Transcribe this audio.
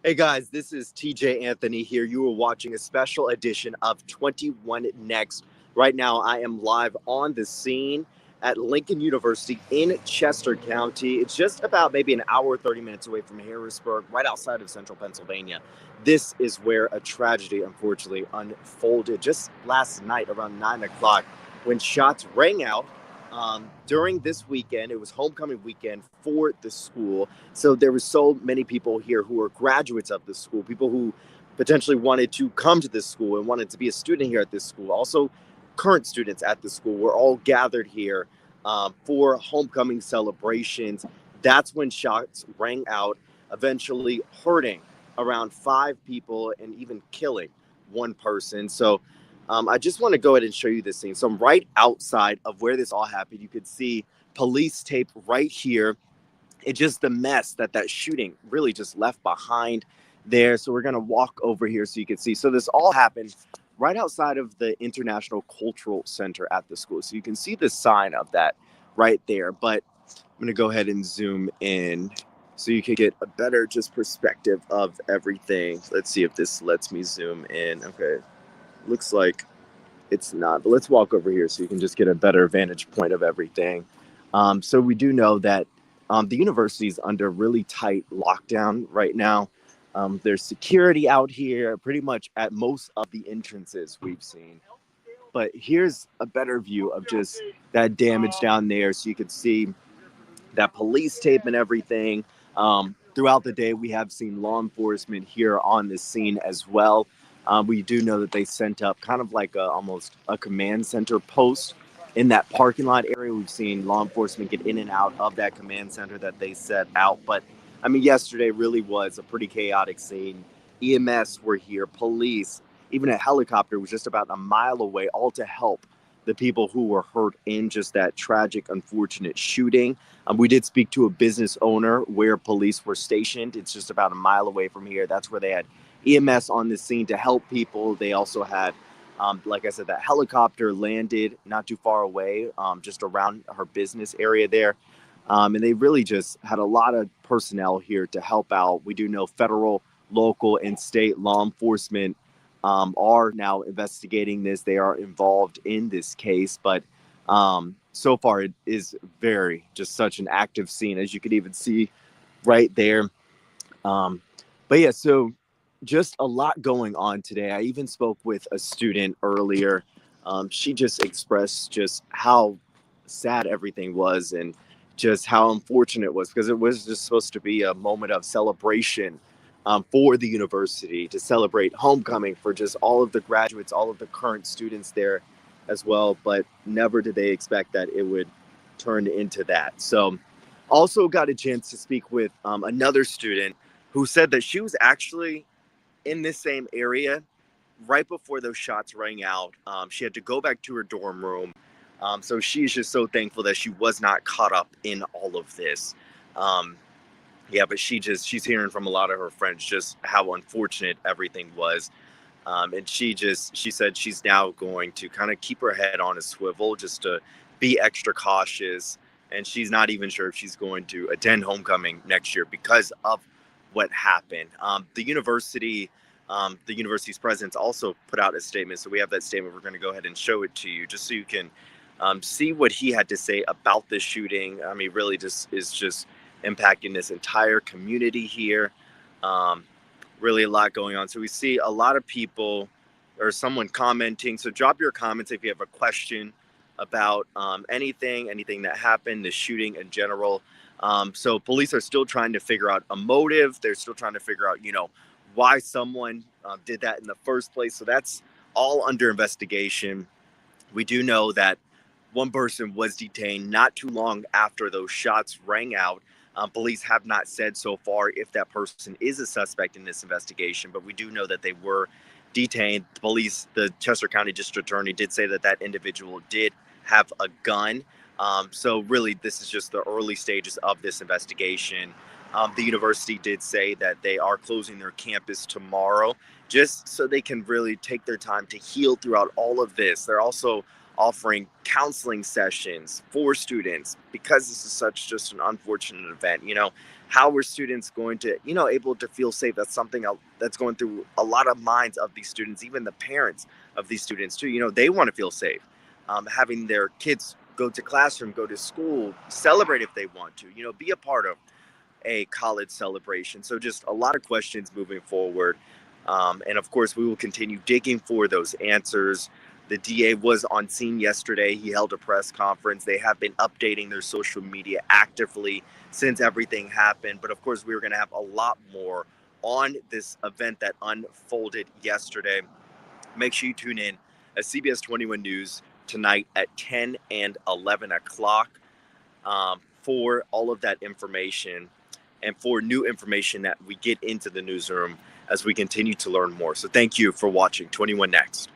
Hey guys, this is TJ Anthony here. You are watching a special edition of 21 Next. Right now, I am live on the scene at Lincoln University in Chester County. It's just about maybe an hour, 30 minutes away from Harrisburg, right outside of central Pennsylvania. This is where a tragedy unfortunately unfolded just last night around 9 o'clock when shots rang out. During this weekend, it was homecoming weekend for the school. So there were so many people here who were graduates of this school, people who potentially wanted to come to this school and wanted to be a student here at this school. Also, current students at the school were all gathered here for homecoming celebrations. That's when shots rang out, eventually hurting around five people and even killing one person. So I just want to go ahead and show you this scene. So I'm right outside of where this all happened. You could see police tape right here. It's just the mess that shooting really just left behind there. So we're gonna walk over here so you can see. So this all happened right outside of the International Cultural Center at the school. So you can see the sign of that right there. But I'm gonna go ahead and zoom in so you can get a better just perspective of everything. Let's see if this lets me zoom in. Okay, looks like it's not, but let's walk over here so you can just get a better vantage point of everything. So we do know that the university is under really tight lockdown right now. There's security out here pretty much at most of the entrances we've seen. But here's a better view of just that damage down there so you can see that police tape and everything. Throughout the day, we have seen law enforcement here on the scene as well. We do know that they sent up kind of like almost a command center post in that parking lot area. We've seen law enforcement get in and out of that command center that they set out. But I mean, yesterday really was a pretty chaotic scene. EMS were here, police, even a helicopter was just about a mile away, all to help the people who were hurt in just that tragic, unfortunate shooting. We did speak to a business owner where police were stationed. It's just about a mile away from here. That's where they had EMS on the scene to help people. They also had, like I said, that helicopter landed not too far away, just around her business area there. And they really just had a lot of personnel here to help out. We do know federal, local, and state law enforcement are now investigating this. They are involved in this case, but so far it is very just such an active scene, as you could even see right there. Um, but yeah, so just a lot going on today. I even spoke with a student earlier. She just expressed just how sad everything was and just how unfortunate it was because it was just supposed to be a moment of celebration for the university to celebrate homecoming for just all of the graduates, all of the current students there as well. But never did they expect that it would turn into that. So, also got a chance to speak with another student who said that she was actually in this same area right before those shots rang out. She had to go back to her dorm room. So she's just so thankful that she was not caught up in all of this. Um, yeah, but she's hearing from a lot of her friends just how unfortunate everything was. And she said she's now going to kind of keep her head on a swivel just to be extra cautious. And she's not even sure if she's going to attend homecoming next year because of what happened. The university's president also put out a statement. So we have that statement. We're going to go ahead and show it to you just so you can see what he had to say about this shooting. I mean, really just is just impacting this entire community here. Um, Really a lot going on. So we see a lot of people or someone commenting. So drop your comments if you have a question about anything that happened, the shooting in general. So police are still trying to figure out a motive. They're still trying to figure out, why someone did that in the first place. So that's all under investigation. We do know that one person was detained not too long after those shots rang out. Police have not said so far if that person is a suspect in this investigation, but we do know that they were detained. Police, the Chester County District Attorney, did say that that individual did have a gun. So really, this is just the early stages of this investigation. The university did say that they are closing their campus tomorrow just so they can really take their time to heal throughout all of this. They're also offering counseling sessions for students because this is such just an unfortunate event. How are students going to, able to feel safe? That's something that's going through a lot of minds of these students, even the parents of these students too. They want to feel safe, having their kids go to classroom, go to school, celebrate if they want to, be a part of a college celebration. So just a lot of questions moving forward. And of course, we will continue digging for those answers. The DA was on scene yesterday. He held a press conference. They have been updating their social media actively since everything happened. But of course, we are going to have a lot more on this event that unfolded yesterday. Make sure you tune in at CBS 21 News tonight at 10 and 11 o'clock for all of that information and for new information that we get into the newsroom as we continue to learn more. So thank you for watching 21 Next.